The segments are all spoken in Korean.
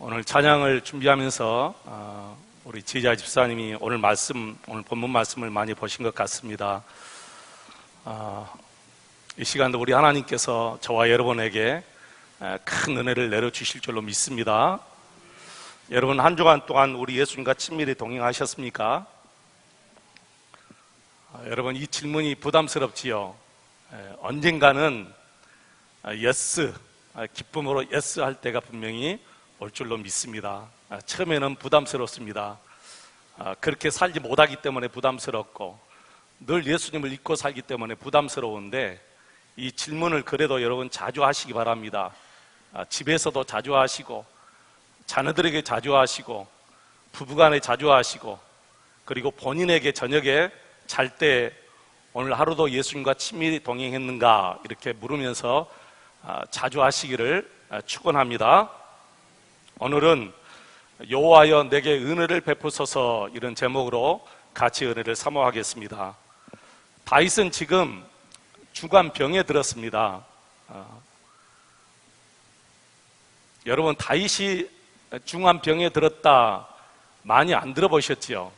오늘 찬양을 준비하면서 우리 지혜자 집사님이 오늘 본문 말씀을 많이 보신 것 같습니다. 이 시간도 우리 하나님께서 저와 여러분에게 큰 은혜를 내려주실 줄로 믿습니다. 여러분, 한 주간 동안 우리 예수님과 친밀히 동행하셨습니까? 여러분, 이 질문이 부담스럽지요. 언젠가는 예스, 기쁨으로 예스 할 때가 분명히 올 줄로 믿습니다. 처음에는 부담스럽습니다. 그렇게 살지 못하기 때문에 부담스럽고 늘 예수님을 잊고 살기 때문에 부담스러운데, 이 질문을 그래도 여러분 자주 하시기 바랍니다. 집에서도 자주 하시고, 자녀들에게 자주 하시고, 부부간에 자주 하시고, 그리고 본인에게 저녁에 잘 때 오늘 하루도 예수님과 친밀히 동행했는가 이렇게 물으면서 자주 하시기를 축원합니다. 오늘은 여호와여 내게 은혜를 베푸소서, 이런 제목으로 같이 은혜를 사모하겠습니다. 다윗은 지금 중환병에 들었습니다. 여러분, 다윗이 중환병에 들었다 많이 안 들어보셨지요?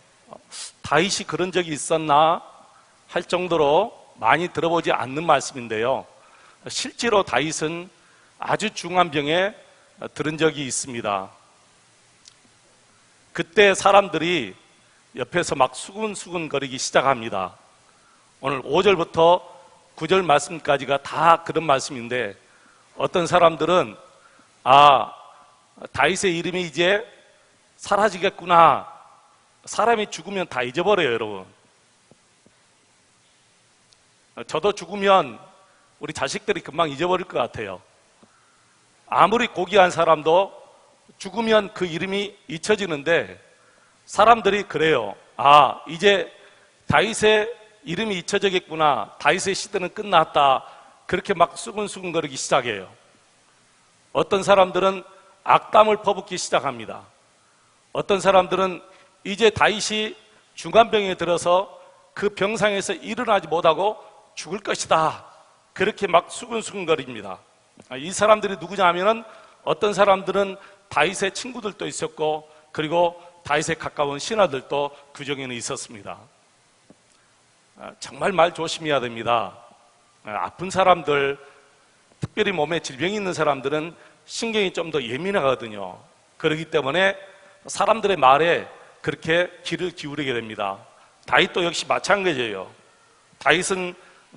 다윗이 그런 적이 있었나 할 정도로 많이 들어보지 않는 말씀인데요, 실제로 다윗은 아주 중환병에 들은 적이 있습니다. 그때 사람들이 옆에서 막 수근수근 거리기 시작합니다. 오늘 5절부터 9절 말씀까지가 다 그런 말씀인데, 어떤 사람들은 다윗의 이름이 이제 사라지겠구나, 사람이 죽으면 다 잊어버려요. 여러분, 저도 죽으면 우리 자식들이 금방 잊어버릴 것 같아요. 아무리 고귀한 사람도 죽으면 그 이름이 잊혀지는데, 사람들이 그래요. 이제 다윗의 이름이 잊혀지겠구나, 다윗의 시대는 끝났다, 그렇게 막 수근수근거리기 시작해요. 어떤 사람들은 악담을 퍼붓기 시작합니다. 어떤 사람들은 이제 다윗이 중환병에 들어서 그 병상에서 일어나지 못하고 죽을 것이다, 그렇게 막 수근수근거립니다. 이 사람들이 누구냐 하면은, 어떤 사람들은 다윗의 친구들도 있었고, 그리고 다윗에 가까운 신하들도 그 중에는 있었습니다. 정말 말 조심해야 됩니다. 아픈 사람들, 특별히 몸에 질병이 있는 사람들은 신경이 좀 더 예민하거든요. 그렇기 때문에 사람들의 말에 그렇게 귀를 기울이게 됩니다. 다윗도 역시 마찬가지예요. 다윗은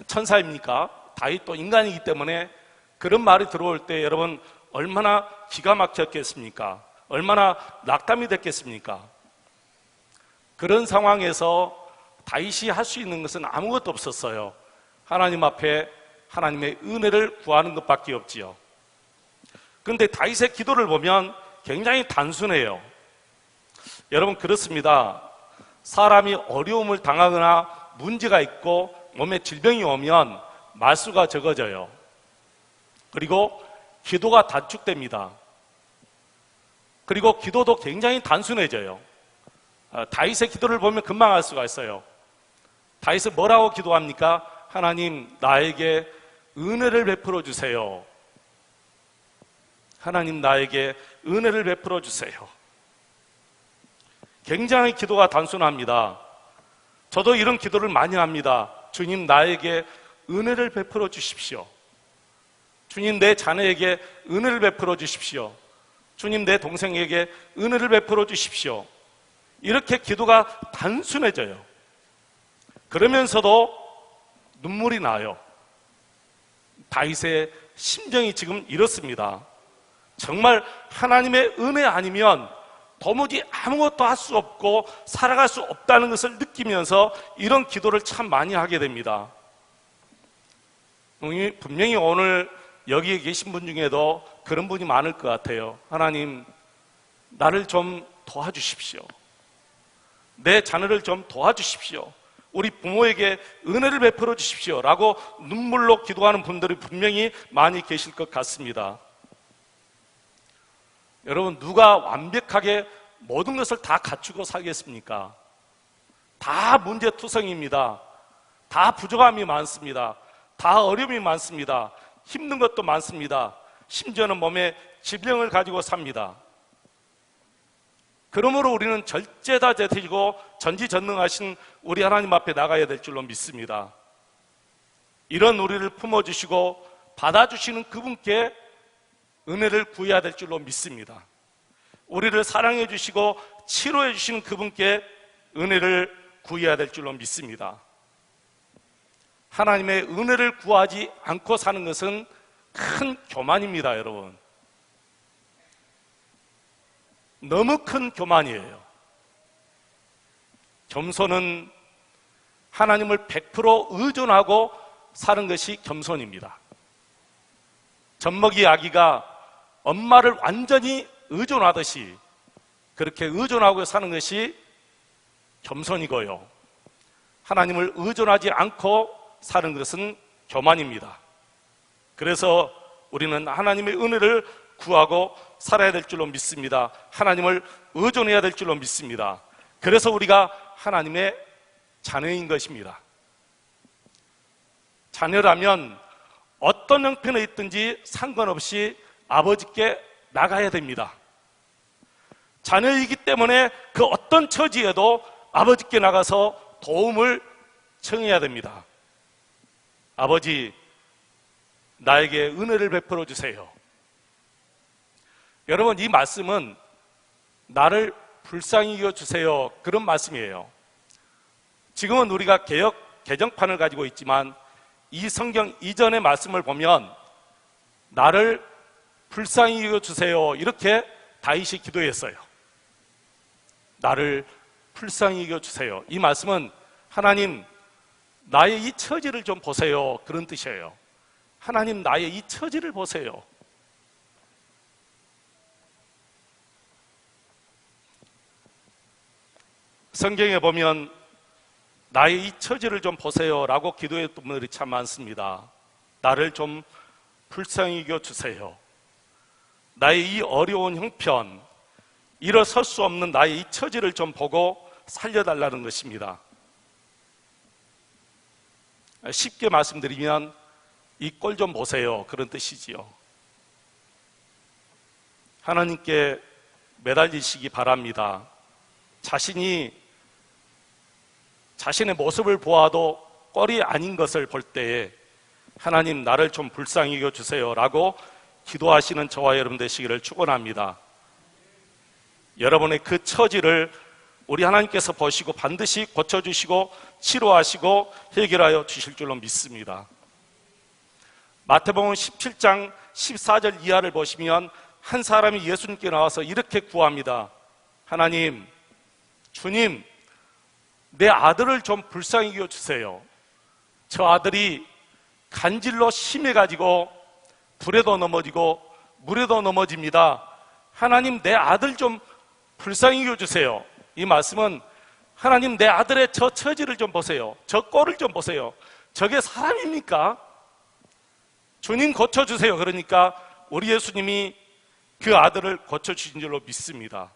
천사입니까? 다윗도 인간이기 때문에 그런 말이 들어올 때 여러분 얼마나 기가 막혔겠습니까? 얼마나 낙담이 됐겠습니까? 그런 상황에서 다윗이 할 수 있는 것은 아무것도 없었어요. 하나님 앞에 하나님의 은혜를 구하는 것밖에 없지요. 그런데 다윗의 기도를 보면 굉장히 단순해요. 여러분, 그렇습니다. 사람이 어려움을 당하거나 문제가 있고 몸에 질병이 오면 말수가 적어져요. 그리고 기도가 단축됩니다. 그리고 기도도 굉장히 단순해져요. 다윗의 기도를 보면 금방 알 수가 있어요. 다윗은 뭐라고 기도합니까? 하나님, 나에게 은혜를 베풀어 주세요. 하나님, 나에게 은혜를 베풀어 주세요. 굉장히 기도가 단순합니다. 저도 이런 기도를 많이 합니다. 주님, 나에게 은혜를 베풀어 주십시오. 주님, 내 자녀에게 은혜를 베풀어 주십시오. 주님, 내 동생에게 은혜를 베풀어 주십시오. 이렇게 기도가 단순해져요. 그러면서도 눈물이 나요. 다윗의 심정이 지금 이렇습니다. 정말 하나님의 은혜 아니면 도무지 아무것도 할 수 없고 살아갈 수 없다는 것을 느끼면서 이런 기도를 참 많이 하게 됩니다. 분명히 오늘 여기에 계신 분 중에도 그런 분이 많을 것 같아요. 하나님, 나를 좀 도와주십시오. 내 자녀를 좀 도와주십시오. 우리 부모에게 은혜를 베풀어 주십시오 라고 눈물로 기도하는 분들이 분명히 많이 계실 것 같습니다. 여러분, 누가 완벽하게 모든 것을 다 갖추고 살겠습니까? 다 문제투성입니다. 다 부족함이 많습니다. 다 어려움이 많습니다. 힘든 것도 많습니다. 심지어는 몸에 질병을 가지고 삽니다. 그러므로 우리는 절제다되시고 전지전능하신 우리 하나님 앞에 나가야 될 줄로 믿습니다. 이런 우리를 품어주시고 받아주시는 그분께 은혜를 구해야 될 줄로 믿습니다. 우리를 사랑해 주시고 치료해 주시는 그분께 은혜를 구해야 될 줄로 믿습니다. 하나님의 은혜를 구하지 않고 사는 것은 큰 교만입니다, 여러분. 너무 큰 교만이에요. 겸손은 하나님을 100% 의존하고 사는 것이 겸손입니다. 젖먹이 아기가 엄마를 완전히 의존하듯이 그렇게 의존하고 사는 것이 겸손이고요, 하나님을 의존하지 않고 사는 것은 교만입니다. 그래서 우리는 하나님의 은혜를 구하고 살아야 될 줄로 믿습니다. 하나님을 의존해야 될 줄로 믿습니다. 그래서 우리가 하나님의 자녀인 것입니다. 자녀라면 어떤 형편에 있든지 상관없이 아버지께 나가야 됩니다. 자녀이기 때문에 그 어떤 처지에도 아버지께 나가서 도움을 청해야 됩니다. 아버지, 나에게 은혜를 베풀어 주세요. 여러분, 이 말씀은 나를 불쌍히 여겨주세요, 그런 말씀이에요. 지금은 우리가 개정판을 가지고 있지만 이 성경 이전의 말씀을 보면 나를 불쌍히 여겨주세요, 이렇게 다윗이 기도했어요. 나를 불쌍히 여겨주세요. 이 말씀은 하나님, 나의 이 처지를 좀 보세요, 그런 뜻이에요. 하나님, 나의 이 처지를 보세요. 성경에 보면 나의 이 처지를 좀 보세요 라고 기도했던 분들이 참 많습니다. 나를 좀 불쌍히 여겨주세요. 나의 이 어려운 형편, 일어설 수 없는 나의 이 처지를 좀 보고 살려달라는 것입니다. 쉽게 말씀드리면 이 꼴 좀 보세요, 그런 뜻이지요. 하나님께 매달리시기 바랍니다. 자신의 모습을 보아도 꼴이 아닌 것을 볼 때에 하나님, 나를 좀 불쌍히 여겨주세요 라고 기도하시는 저와 여러분 되시기를 축원합니다. 여러분의 그 처지를 우리 하나님께서 보시고 반드시 고쳐주시고 치료하시고 해결하여 주실 줄로 믿습니다. 마태복음 17장 14절 이하를 보시면 한 사람이 예수님께 나와서 이렇게 구합니다. 하나님, 주님, 내 아들을 좀 불쌍히 여겨주세요. 저 아들이 간질로 심해가지고 불에도 넘어지고 물에도 넘어집니다. 하나님, 내 아들 좀 불쌍히 여겨주세요. 이 말씀은 하나님, 내 아들의 저 처지를 좀 보세요. 저 꼴을 좀 보세요. 저게 사람입니까? 주님 고쳐주세요. 그러니까 우리 예수님이 그 아들을 고쳐주신 줄로 믿습니다.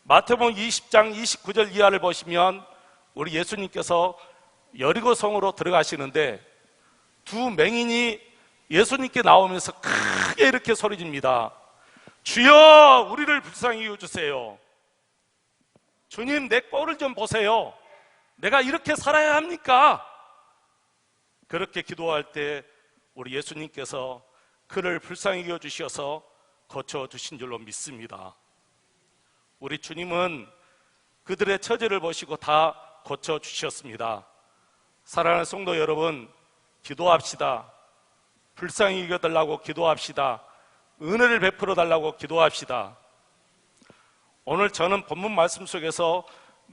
마태복음 20장 29절 이하를 보시면 우리 예수님께서 여리고성으로 들어가시는데 두 맹인이 예수님께 나오면서 크게 이렇게 소리집니다. 주여, 우리를 불쌍히 여겨주세요. 주님, 내 꼴을 좀 보세요. 내가 이렇게 살아야 합니까? 그렇게 기도할 때 우리 예수님께서 그를 불쌍히 여겨주셔서 고쳐주신 줄로 믿습니다. 우리 주님은 그들의 처지를 보시고 다 고쳐주셨습니다. 사랑하는 성도 여러분, 기도합시다. 불쌍히 여겨달라고 기도합시다. 은혜를 베풀어 달라고 기도합시다. 오늘 저는 본문 말씀 속에서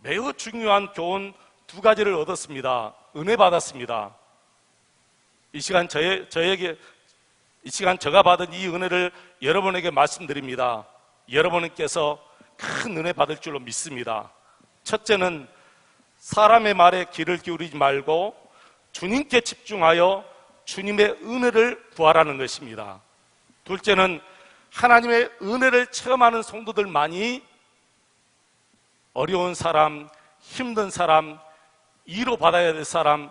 매우 중요한 교훈 두 가지를 얻었습니다. 은혜 받았습니다. 이 시간 제가 받은 이 은혜를 여러분에게 말씀드립니다. 여러분께서 큰 은혜 받을 줄로 믿습니다. 첫째는 사람의 말에 귀를 기울이지 말고 주님께 집중하여 주님의 은혜를 구하라는 것입니다. 둘째는 하나님의 은혜를 체험하는 성도들만이 어려운 사람, 힘든 사람, 위로받아야 될 사람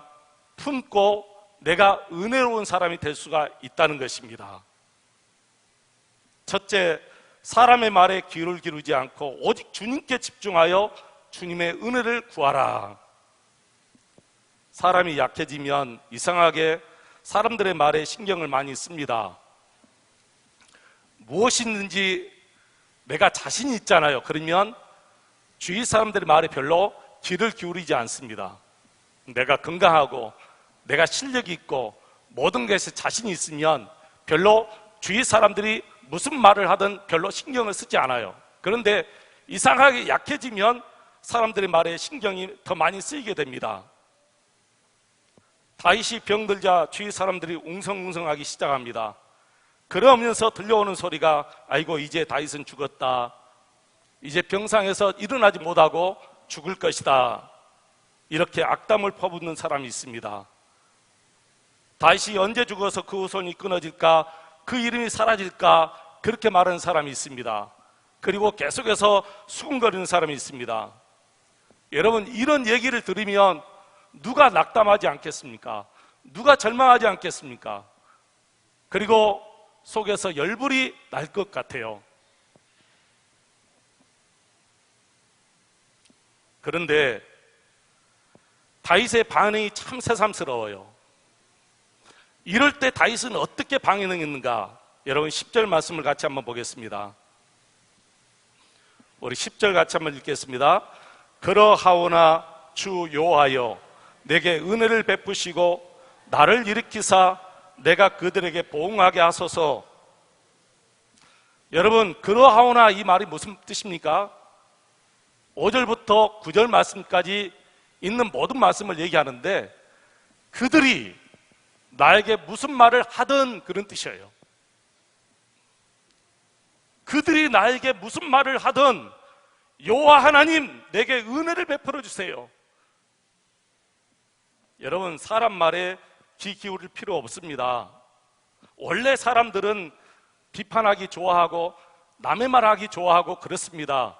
품고 내가 은혜로운 사람이 될 수가 있다는 것입니다. 첫째, 사람의 말에 귀를 기르지 않고 오직 주님께 집중하여 주님의 은혜를 구하라. 사람이 약해지면 이상하게 사람들의 말에 신경을 많이 씁니다. 무엇이든지 내가 자신이 있잖아요. 그러면 주위 사람들의 말에 별로 귀를 기울이지 않습니다. 내가 건강하고 내가 실력이 있고 모든 것에 자신이 있으면 별로 주위 사람들이 무슨 말을 하든 별로 신경을 쓰지 않아요. 그런데 이상하게 약해지면 사람들의 말에 신경이 더 많이 쓰이게 됩니다. 다윗이 병들자 주위 사람들이 웅성웅성하기 시작합니다. 그러면서 들려오는 소리가 아이고 이제 다윗은 죽었다. 이제 병상에서 일어나지 못하고 죽을 것이다. 이렇게 악담을 퍼붓는 사람이 있습니다. 다윗이 언제 죽어서 그 후손이 끊어질까? 그 이름이 사라질까? 그렇게 말하는 사람이 있습니다. 그리고 계속해서 수군거리는 사람이 있습니다. 여러분, 이런 얘기를 들으면 누가 낙담하지 않겠습니까? 누가 절망하지 않겠습니까? 그리고 속에서 열불이 날 것 같아요. 그런데 다윗의 반응이 참 새삼스러워요. 이럴 때 다윗은 어떻게 반응했는가? 여러분 10절 말씀을 같이 한번 보겠습니다. 우리 10절 같이 한번 읽겠습니다. 그러하오나 주 여호와여 내게 은혜를 베푸시고 나를 일으키사 내가 그들에게 보응하게 하소서. 여러분, 그러하오나 이 말이 무슨 뜻입니까? 5절부터 9절 말씀까지 있는 모든 말씀을 얘기하는데 그들이 나에게 무슨 말을 하든 그런 뜻이에요. 그들이 나에게 무슨 말을 하든 여호와 하나님 내게 은혜를 베풀어 주세요. 여러분, 사람 말에 귀 기울일 필요 없습니다. 원래 사람들은 비판하기 좋아하고 남의 말하기 좋아하고 그렇습니다.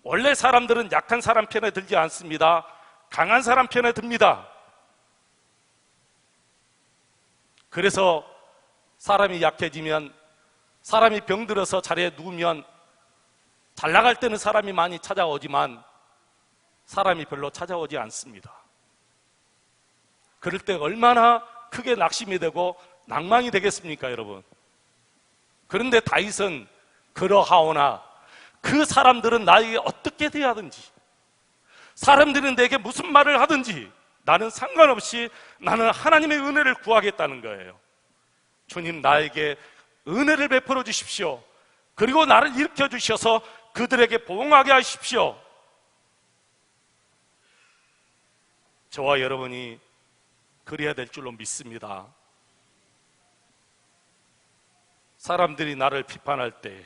원래 사람들은 약한 사람 편에 들지 않습니다. 강한 사람 편에 듭니다. 그래서 사람이 약해지면, 사람이 병들어서 자리에 누우면 잘 나갈 때는 사람이 많이 찾아오지만 사람이 별로 찾아오지 않습니다. 그럴 때 얼마나 크게 낙심이 되고 낭망이 되겠습니까, 여러분? 그런데 다윗은 그러하오나 그 사람들은 나에게 어떻게 대하든지, 사람들은 내게 무슨 말을 하든지 나는 상관없이 나는 하나님의 은혜를 구하겠다는 거예요. 주님, 나에게 은혜를 베풀어 주십시오. 그리고 나를 일으켜 주셔서 그들에게 보응하게 하십시오. 저와 여러분이 그래야 될 줄로 믿습니다. 사람들이 나를 비판할 때,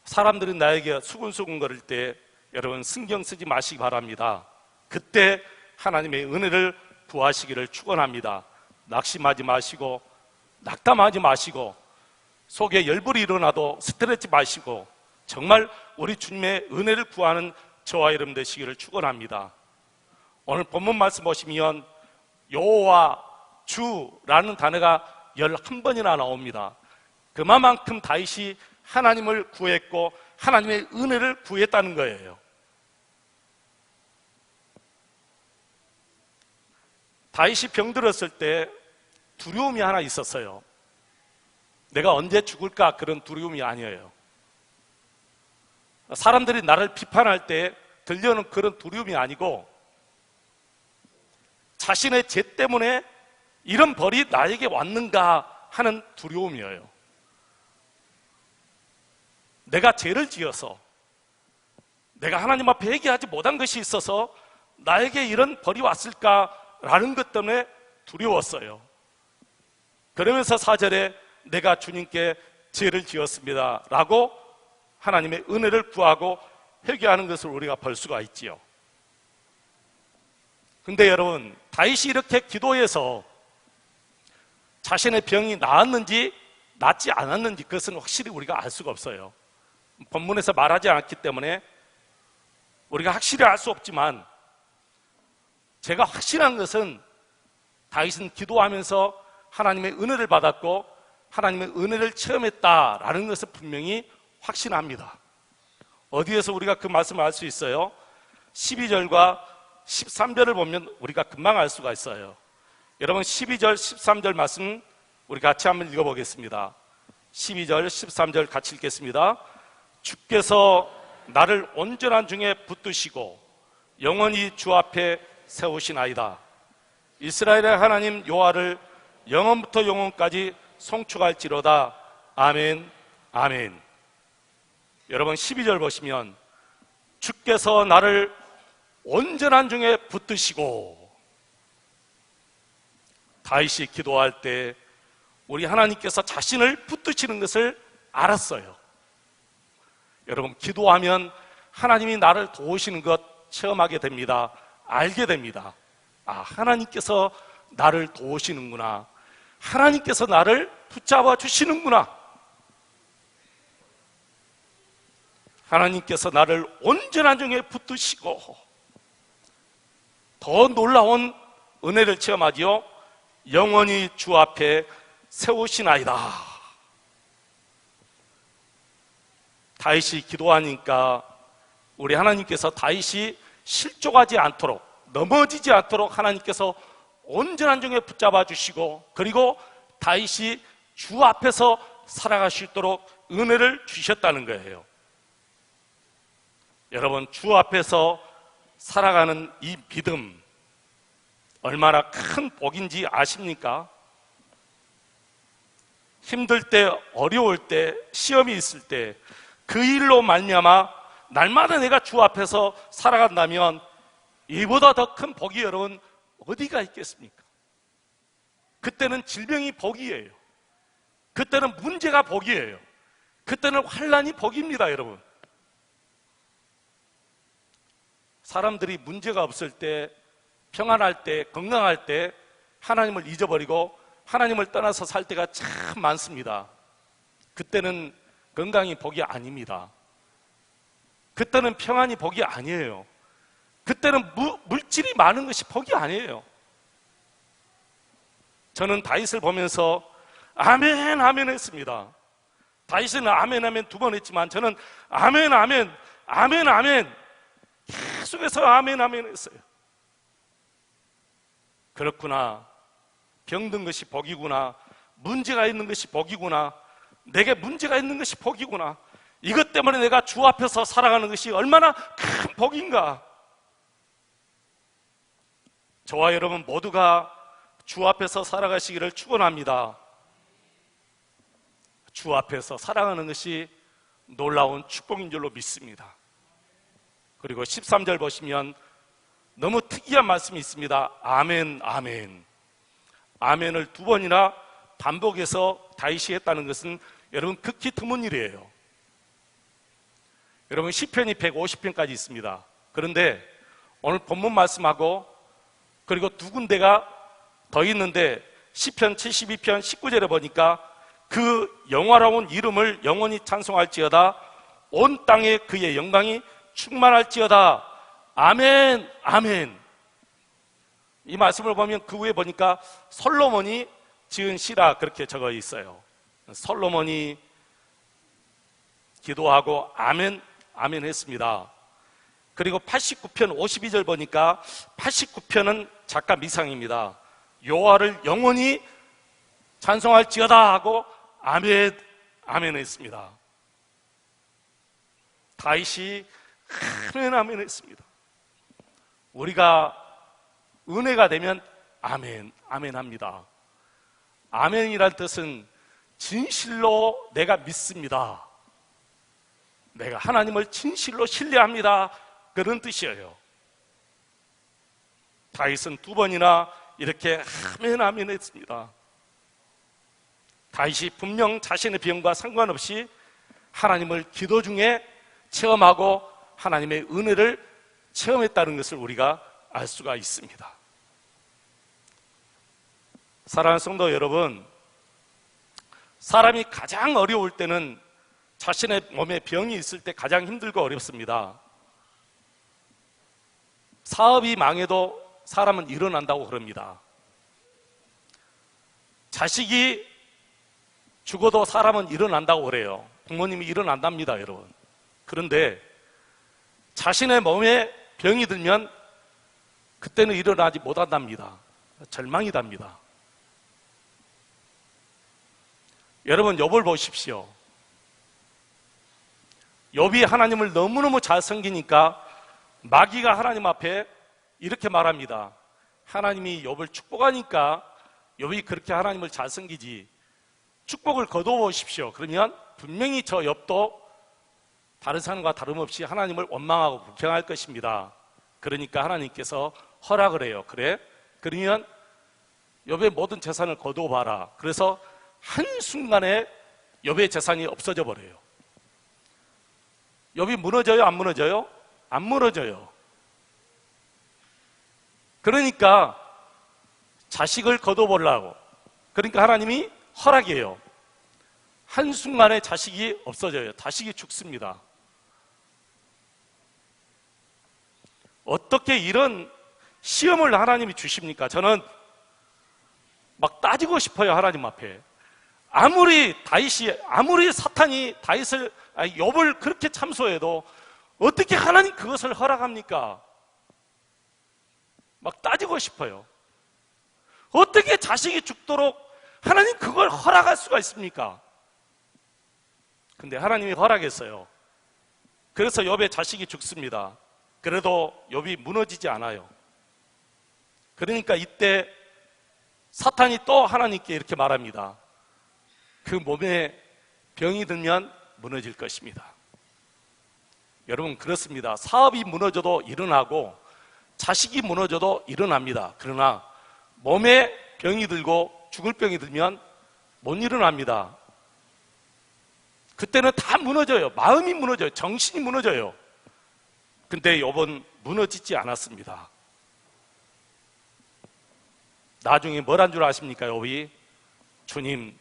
사람들이 나에게 수군수군 거릴 때 여러분 신경 쓰지 마시기 바랍니다. 그때 하나님의 은혜를 구하시기를 축원합니다. 낙심하지 마시고 낙담하지 마시고 속에 열불이 일어나도 스트레스 마시고 정말 우리 주님의 은혜를 구하는 저와 여러분 되시기를 축원합니다. 오늘 본문 말씀 보시면 여호와 주라는 단어가 11번이나 나옵니다. 그만큼 다윗이 하나님을 구했고 하나님의 은혜를 구했다는 거예요. 다윗이 병들었을 때 두려움이 하나 있었어요. 내가 언제 죽을까 그런 두려움이 아니에요. 사람들이 나를 비판할 때 들려오는 그런 두려움이 아니고 자신의 죄 때문에 이런 벌이 나에게 왔는가 하는 두려움이에요. 내가 죄를 지어서 내가 하나님 앞에 회개하지 못한 것이 있어서 나에게 이런 벌이 왔을까라는 것 때문에 두려웠어요. 그러면서 4절에 내가 주님께 죄를 지었습니다 라고 하나님의 은혜를 구하고 회개하는 것을 우리가 볼 수가 있지요. 근데 여러분, 다윗이 이렇게 기도해서 자신의 병이 나았는지 낫지 않았는지 그것은 확실히 우리가 알 수가 없어요. 본문에서 말하지 않았기 때문에 우리가 확실히 알 수 없지만 제가 확실한 것은 다윗은 기도하면서 하나님의 은혜를 받았고 하나님의 은혜를 체험했다라는 것을 분명히 확신합니다. 어디에서 우리가 그 말씀을 알 수 있어요? 12절과 13절을 보면 우리가 금방 알 수가 있어요. 여러분 12절, 13절 말씀 우리 같이 한번 읽어보겠습니다. 12절, 13절 같이 읽겠습니다. 주께서 나를 온전한 중에 붙드시고 영원히 주 앞에 세우시나이다. 이스라엘의 하나님 여호와를 영원부터 영원까지 송축할지로다. 아멘, 아멘. 여러분 12절 보시면 주께서 나를 온전한 중에 붙드시고, 다윗이 기도할 때 우리 하나님께서 자신을 붙드시는 것을 알았어요. 여러분 기도하면 하나님이 나를 도우시는 것 체험하게 됩니다. 알게 됩니다. 아, 하나님께서 나를 도우시는구나. 하나님께서 나를 붙잡아 주시는구나. 하나님께서 나를 온전한 중에 붙드시고, 더 놀라운 은혜를 체험하지요. 영원히 주 앞에 세우시나이다. 다윗이 기도하니까 우리 하나님께서 다윗이 실족하지 않도록, 넘어지지 않도록 하나님께서 온전한 중에 붙잡아 주시고, 그리고 다윗이 주 앞에서 살아갈 수 있도록 은혜를 주셨다는 거예요. 여러분 주 앞에서 살아가는 이 믿음 얼마나 큰 복인지 아십니까? 힘들 때, 어려울 때, 시험이 있을 때 그 일로 말미암아 날마다 내가 주 앞에서 살아간다면 이보다 더 큰 복이 여러분 어디가 있겠습니까? 그때는 질병이 복이에요. 그때는 문제가 복이에요. 그때는 환난이 복입니다. 여러분 사람들이 문제가 없을 때, 평안할 때, 건강할 때 하나님을 잊어버리고 하나님을 떠나서 살 때가 참 많습니다. 그때는 건강이 복이 아닙니다. 그때는 평안이 복이 아니에요. 그때는 물질이 많은 것이 복이 아니에요. 저는 다윗을 보면서 아멘 아멘 했습니다. 다윗은 아멘 아멘 2번 했지만 저는 아멘 아멘 아멘 아멘 계속해서 아멘 아멘 했어요. 그렇구나, 병든 것이 복이구나, 문제가 있는 것이 복이구나, 내게 문제가 있는 것이 복이구나, 이것 때문에 내가 주 앞에서 살아가는 것이 얼마나 큰 복인가. 저와 여러분 모두가 주 앞에서 살아가시기를 축원합니다. 주 앞에서 살아가는 것이 놀라운 축복인 줄로 믿습니다. 그리고 13절 보시면 너무 특이한 말씀이 있습니다. 아멘, 아멘. 아멘을 2번이나 반복해서 다윗이 했다는 것은 여러분 극히 드문 일이에요. 여러분 시편이 150편까지 있습니다. 그런데 오늘 본문 말씀하고 그리고 2군데가 더 있는데 시편 72편 19절에 보니까 그 영화로운 이름을 영원히 찬송할지어다. 온 땅에 그의 영광이 충만할지어다. 아멘, 아멘. 이 말씀을 보면 그 위에 보니까 솔로몬이 지은 시라 그렇게 적어 있어요. 솔로몬이 기도하고 아멘, 아멘 했습니다. 그리고 89편 52절 보니까 89편은 작가 미상입니다. 여호와를 영원히 찬송할지어다 하고 아멘, 아멘 했습니다. 다윗이 아멘, 아멘 했습니다. 우리가 은혜가 되면 아멘, 아멘 합니다. 아멘이란 뜻은 진실로 내가 믿습니다. 내가 하나님을 진실로 신뢰합니다. 그런 뜻이에요. 다윗은 2번이나 이렇게 아멘, 아멘 했습니다. 다윗이 분명 자신의 병과 상관없이 하나님을 기도 중에 체험하고 하나님의 은혜를 체험했다는 것을 우리가 알 수가 있습니다. 사랑하는 성도 여러분, 사람이 가장 어려울 때는 자신의 몸에 병이 있을 때 가장 힘들고 어렵습니다. 사업이 망해도 사람은 일어난다고 그럽니다. 자식이 죽어도 사람은 일어난다고 그래요. 부모님이 일어난답니다, 여러분. 그런데 자신의 몸에 병이 들면 그때는 일어나지 못한답니다. 절망이답니다. 여러분, 욥을 보십시오. 욥이 하나님을 너무너무 잘 섬기니까 마귀가 하나님 앞에 이렇게 말합니다. 하나님이 욥을 축복하니까 욥이 그렇게 하나님을 잘 섬기지, 축복을 거두어 보십시오. 그러면 분명히 저 욥도 다른 사람과 다름없이 하나님을 원망하고 불평할 것입니다. 그러니까 하나님께서 허락을 해요. 그래? 그러면 욥의 모든 재산을 거두어 봐라. 그래서 한순간에 욥의 재산이 없어져 버려요. 욥이 무너져요? 안 무너져요? 안 무너져요. 그러니까 자식을 거두어 보려고, 그러니까 하나님이 허락이에요. 한순간에 자식이 없어져요. 자식이 죽습니다. 어떻게 이런 시험을 하나님이 주십니까? 저는 막 따지고 싶어요, 하나님 앞에. 아무리 사탄이 욥을 그렇게 참소해도 어떻게 하나님 그것을 허락합니까? 막 따지고 싶어요. 어떻게 자식이 죽도록 하나님 그걸 허락할 수가 있습니까? 근데 하나님이 허락했어요. 그래서 욥의 자식이 죽습니다. 그래도 욥이 무너지지 않아요. 그러니까 이때 사탄이 또 하나님께 이렇게 말합니다. 그 몸에 병이 들면 무너질 것입니다. 여러분, 그렇습니다. 사업이 무너져도 일어나고 자식이 무너져도 일어납니다. 그러나 몸에 병이 들고 죽을 병이 들면 못 일어납니다. 그때는 다 무너져요. 마음이 무너져요. 정신이 무너져요. 근데 욥은 무너지지 않았습니다. 나중에 뭘 한 줄 아십니까, 욥이? 주님,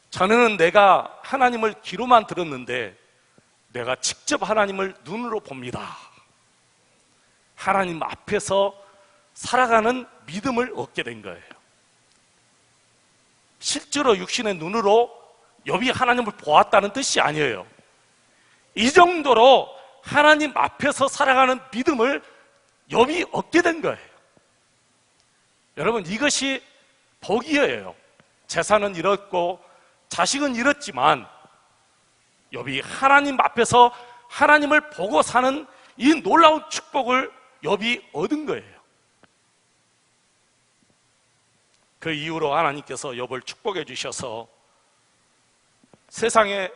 저는 내가 하나님을 귀로만 들었는데 내가 직접 하나님을 눈으로 봅니다. 하나님 앞에서 살아가는 믿음을 얻게 된 거예요. 실제로 육신의 눈으로 욥이 하나님을 보았다는 뜻이 아니에요. 이 정도로 하나님 앞에서 살아가는 믿음을 욥이 얻게 된 거예요. 여러분, 이것이 복이에요. 재산은 잃었고 자식은 잃었지만 욥이 하나님 앞에서 하나님을 보고 사는 이 놀라운 축복을 욥이 얻은 거예요. 그 이후로 하나님께서 욥을 축복해 주셔서 세상에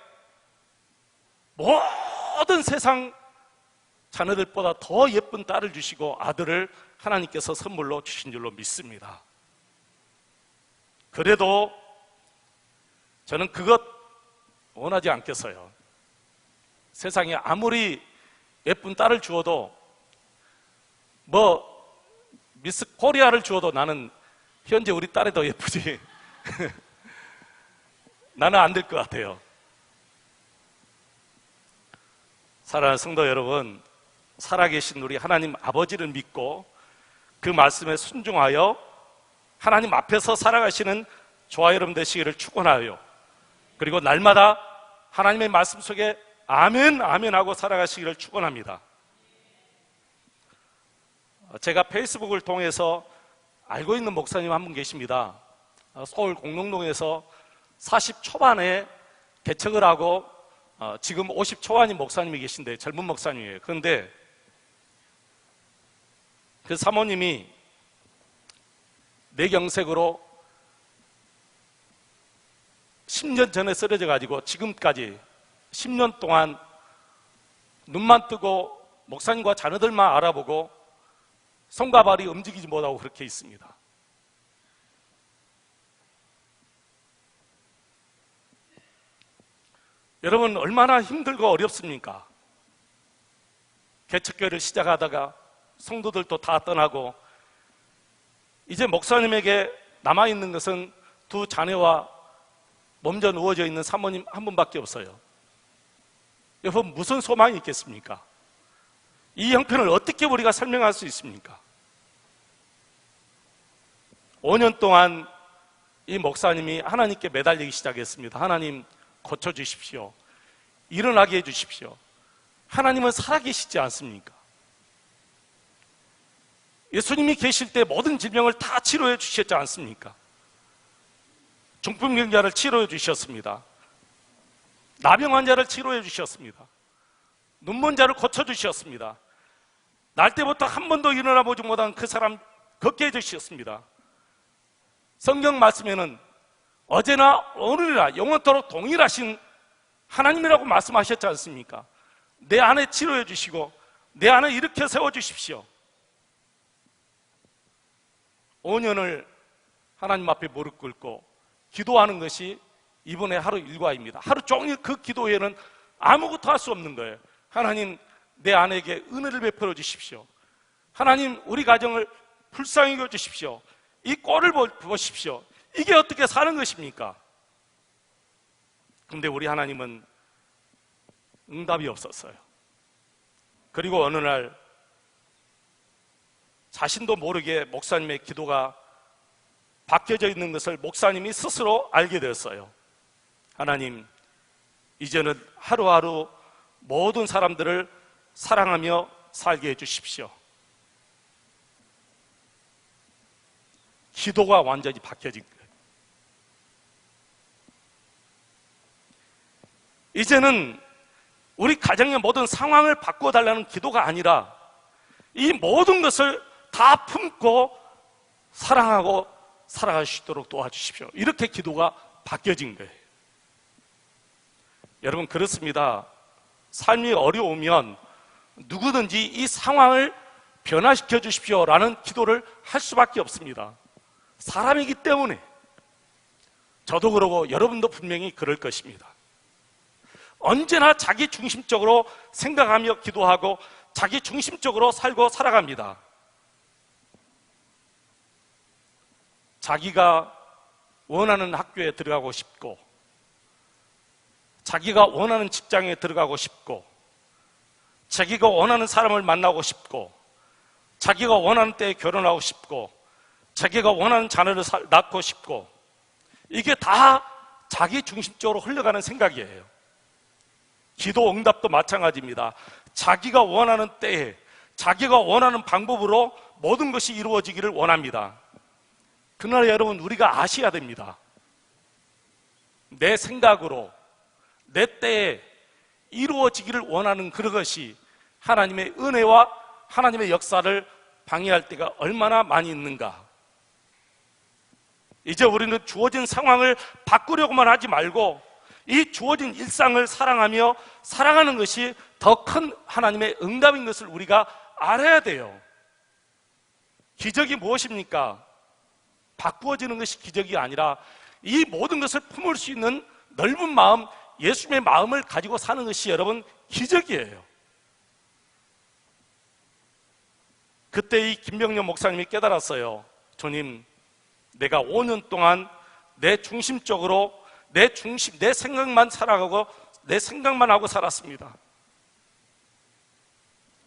모든 세상 자녀들보다 더 예쁜 딸을 주시고 아들을 하나님께서 선물로 주신 줄로 믿습니다. 그래도 저는 그것 원하지 않겠어요. 세상에 아무리 예쁜 딸을 주어도 미스 코리아를 주어도 나는 현재 우리 딸이 더 예쁘지 나는 안 될 것 같아요. 사랑하는 성도 여러분, 살아계신 우리 하나님 아버지를 믿고 그 말씀에 순종하여 하나님 앞에서 살아가시는 저와 여러분 되시기를 축원하여, 그리고 날마다 하나님의 말씀 속에 아멘 아멘 하고 살아가시기를 축원합니다. 제가 페이스북을 통해서 알고 있는 목사님 한 분 계십니다. 서울 공릉동에서 40 초반에 개척을 하고 지금 50 초반인 목사님이 계신데 젊은 목사님이에요. 그런데 그 사모님이 뇌경색으로 10년 전에 쓰러져 가지고 지금까지 10년 동안 눈만 뜨고 목사님과 자녀들만 알아보고 손과 발이 움직이지 못하고 그렇게 있습니다. 여러분, 얼마나 힘들고 어렵습니까? 개척교회를 시작하다가 성도들도 다 떠나고 이제 목사님에게 남아있는 것은 두 자녀와 몸져 누워져 있는 사모님 한 분밖에 없어요. 여러분, 무슨 소망이 있겠습니까? 이 형편을 어떻게 우리가 설명할 수 있습니까? 5년 동안 이 목사님이 하나님께 매달리기 시작했습니다. 하나님, 고쳐주십시오. 일어나게 해주십시오. 하나님은 살아계시지 않습니까? 예수님이 계실 때 모든 질병을 다 치료해 주셨지 않습니까? 중풍병자를 치료해 주셨습니다. 나병 환자를 치료해 주셨습니다. 눈먼 자를 고쳐주셨습니다. 날 때부터 한 번도 일어나 보지 못한 그 사람 걷게 해주셨습니다. 성경 말씀에는 어제나 오늘이나 영원토록 동일하신 하나님이라고 말씀하셨지 않습니까? 내 안에 치료해 주시고 내 안에 일으켜 세워주십시오. 5년을 하나님 앞에 무릎 꿇고 기도하는 것이 이번에 하루 일과입니다. 하루 종일 그 기도에는 아무것도 할 수 없는 거예요. 하나님, 내 아내에게 은혜를 베풀어 주십시오. 하나님, 우리 가정을 불쌍히 여겨 주십시오. 이 꼴을 보십시오. 이게 어떻게 사는 것입니까? 근데 우리 하나님은 응답이 없었어요. 그리고 어느 날 자신도 모르게 목사님의 기도가 바뀌어져 있는 것을 목사님이 스스로 알게 되었어요. 하나님, 이제는 하루하루 모든 사람들을 사랑하며 살게 해주십시오. 기도가 완전히 바뀌어진 거예요. 이제는 우리 가정의 모든 상황을 바꿔달라는 기도가 아니라 이 모든 것을 다 품고 사랑하고 살아갈 수 있도록 도와주십시오. 이렇게 기도가 바뀌어진 거예요. 여러분, 그렇습니다. 삶이 어려우면 누구든지 이 상황을 변화시켜 주십시오라는 기도를 할 수밖에 없습니다. 사람이기 때문에. 저도 그러고 여러분도 분명히 그럴 것입니다. 언제나 자기 중심적으로 생각하며 기도하고 자기 중심적으로 살고 살아갑니다. 자기가 원하는 학교에 들어가고 싶고, 자기가 원하는 직장에 들어가고 싶고, 자기가 원하는 사람을 만나고 싶고, 자기가 원하는 때에 결혼하고 싶고, 자기가 원하는 자녀를 낳고 싶고, 이게 다 자기 중심적으로 흘러가는 생각이에요. 기도 응답도 마찬가지입니다. 자기가 원하는 때에 자기가 원하는 방법으로 모든 것이 이루어지기를 원합니다. 그러나 여러분, 우리가 아셔야 됩니다. 내 생각으로 내 때에 이루어지기를 원하는 그것이 하나님의 은혜와 하나님의 역사를 방해할 때가 얼마나 많이 있는가. 이제 우리는 주어진 상황을 바꾸려고만 하지 말고 이 주어진 일상을 사랑하며 살아가는 것이 더 큰 하나님의 응답인 것을 우리가 알아야 돼요. 기적이 무엇입니까? 바꾸어지는 것이 기적이 아니라 이 모든 것을 품을 수 있는 넓은 마음, 예수님의 마음을 가지고 사는 것이 여러분 기적이에요. 그때 이 김병년 목사님이 깨달았어요. 주님, 내가 5년 동안 내 중심적으로 내 생각만 살아가고 내 생각만 하고 살았습니다.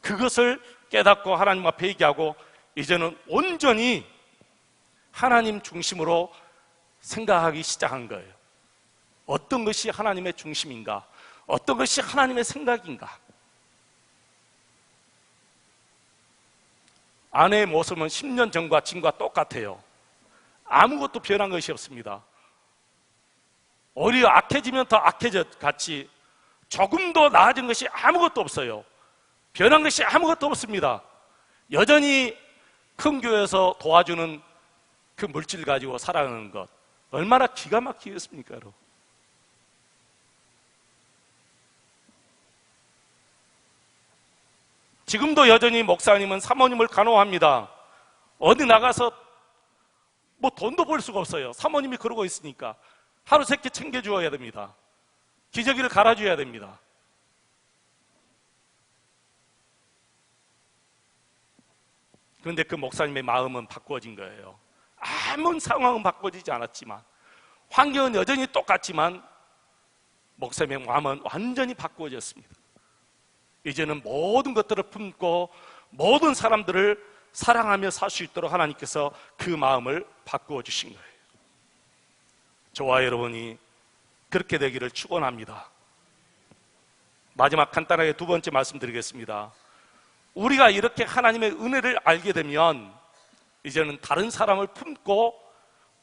그것을 깨닫고 하나님 앞에 얘기하고 이제는 온전히 하나님 중심으로 생각하기 시작한 거예요. 어떤 것이 하나님의 중심인가? 어떤 것이 하나님의 생각인가? 아내의 모습은 10년 전과 지금과 똑같아요. 아무것도 변한 것이 없습니다. 오히려 악해지면 더 악해져 같이 조금 더 나아진 것이 아무것도 없어요. 변한 것이 아무것도 없습니다. 여전히 큰 교회에서 도와주는 그 물질 가지고 살아가는 것 얼마나 기가 막히겠습니까? 여러분. 지금도 여전히 목사님은 사모님을 간호합니다. 어디 나가서 뭐 돈도 벌 수가 없어요. 사모님이 그러고 있으니까 하루 세끼 챙겨주어야 됩니다. 기저귀를 갈아줘야 됩니다. 그런데 그 목사님의 마음은 바꾸어진 거예요. 아무 상황은 바꿔지지 않았지만, 환경은 여전히 똑같지만 목사님의 마음은 완전히 바꾸어졌습니다. 이제는 모든 것들을 품고 모든 사람들을 사랑하며 살 수 있도록 하나님께서 그 마음을 바꾸어 주신 거예요. 저와 여러분이 그렇게 되기를 축원합니다. 마지막 간단하게 두 번째 말씀드리겠습니다. 우리가 이렇게 하나님의 은혜를 알게 되면 이제는 다른 사람을 품고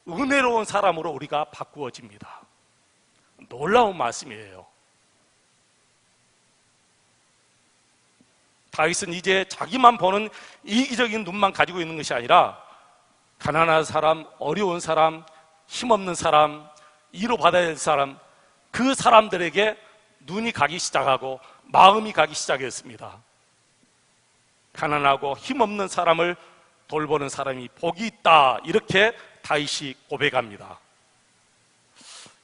은혜로운 사람으로 우리가 바꾸어집니다. 놀라운 말씀이에요. 다윗은 이제 자기만 보는 이기적인 눈만 가지고 있는 것이 아니라 가난한 사람, 어려운 사람, 힘없는 사람, 위로받아야 될 사람, 그 사람들에게 눈이 가기 시작하고 마음이 가기 시작했습니다. 가난하고 힘없는 사람을 돌보는 사람이 복이 있다, 이렇게 다윗이 고백합니다.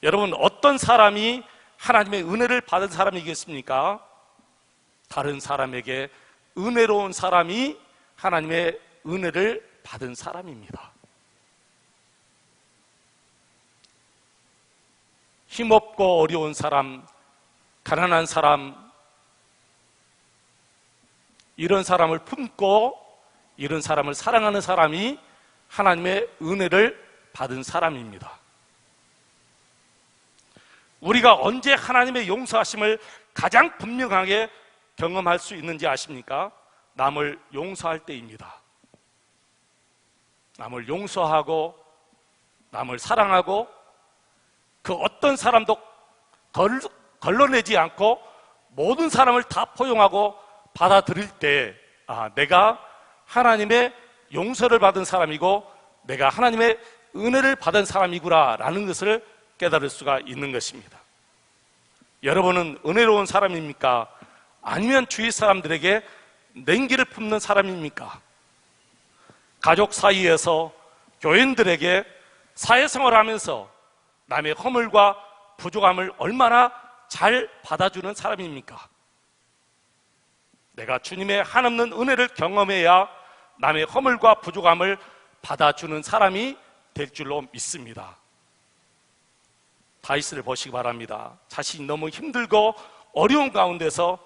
여러분, 어떤 사람이 하나님의 은혜를 받은 사람이겠습니까? 다른 사람에게 은혜로운 사람이 하나님의 은혜를 받은 사람입니다. 힘없고 어려운 사람, 가난한 사람, 이런 사람을 품고 이런 사람을 사랑하는 사람이 하나님의 은혜를 받은 사람입니다. 우리가 언제 하나님의 용서하심을 가장 분명하게 경험할 수 있는지 아십니까? 남을 용서할 때입니다. 남을 용서하고 남을 사랑하고 그 어떤 사람도 걸러내지 않고 모든 사람을 다 포용하고 받아들일 때, 내가 하나님의 용서를 받은 사람이고 내가 하나님의 은혜를 받은 사람이구나 라는 것을 깨달을 수가 있는 것입니다. 여러분은 은혜로운 사람입니까? 아니면 주위 사람들에게 냉기를 품는 사람입니까? 가족 사이에서 교인들에게 사회생활을 하면서 남의 허물과 부족함을 얼마나 잘 받아주는 사람입니까? 내가 주님의 한없는 은혜를 경험해야 남의 허물과 부족함을 받아주는 사람이 될 줄로 믿습니다. 다윗을 보시기 바랍니다. 자신이 너무 힘들고 어려운 가운데서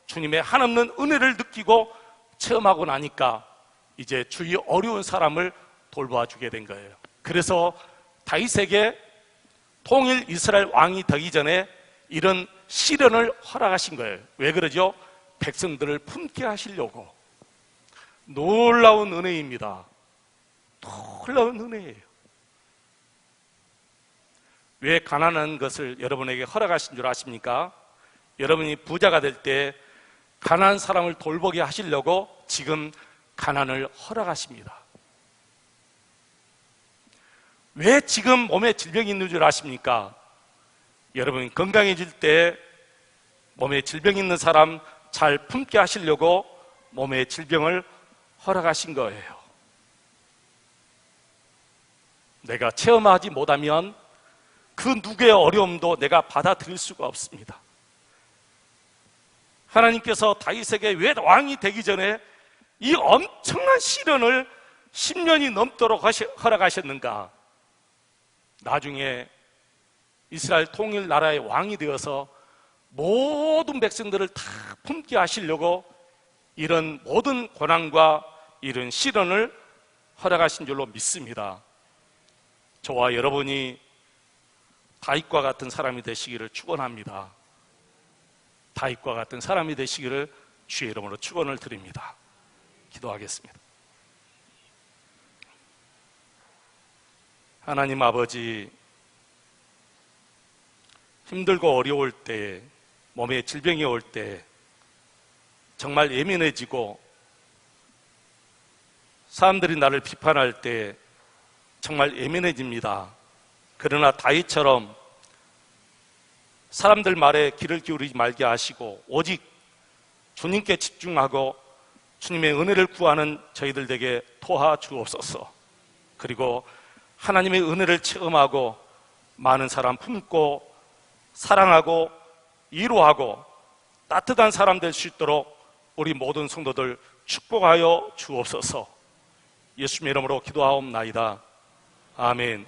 주님의 한없는 은혜를 느끼고 체험하고 나니까 이제 주위 어려운 사람을 돌봐주게 된 거예요. 그래서 다윗에게 통일 이스라엘 왕이 되기 전에 이런 시련을 허락하신 거예요. 왜 그러죠? 백성들을 품게 하시려고. 놀라운 은혜입니다. 놀라운 은혜예요. 왜 가난한 것을 여러분에게 허락하신 줄 아십니까? 여러분이 부자가 될 때 가난한 사람을 돌보게 하시려고 지금 가난을 허락하십니다. 왜 지금 몸에 질병이 있는 줄 아십니까? 여러분이 건강해질 때 몸에 질병이 있는 사람 잘 품게 하시려고 몸에 질병을 허락하신 거예요. 내가 체험하지 못하면 그 누구의 어려움도 내가 받아들일 수가 없습니다. 하나님께서 다윗에게 왜 왕이 되기 전에 이 엄청난 시련을 10년이 넘도록 허락하셨는가? 나중에 이스라엘 통일 나라의 왕이 되어서 모든 백성들을 다 품게 하시려고 이런 모든 고난과 이런 시련을 허락하신 줄로 믿습니다. 저와 여러분이 다윗과 같은 사람이 되시기를 축원합니다. 다윗과 같은 사람이 되시기를 주의 이름으로 축원을 드립니다. 기도하겠습니다. 하나님 아버지, 힘들고 어려울 때, 몸에 질병이 올 때 정말 예민해지고 사람들이 나를 비판할 때 정말 예민해집니다. 그러나 다윗처럼 사람들 말에 귀를 기울이지 말게 하시고 오직 주님께 집중하고 주님의 은혜를 구하는 저희들 되게 도와주옵소서. 그리고 하나님의 은혜를 체험하고 많은 사람 품고 사랑하고 위로하고 따뜻한 사람 될 수 있도록 우리 모든 성도들 축복하여 주옵소서. 예수님의 이름으로 기도하옵나이다. 아멘.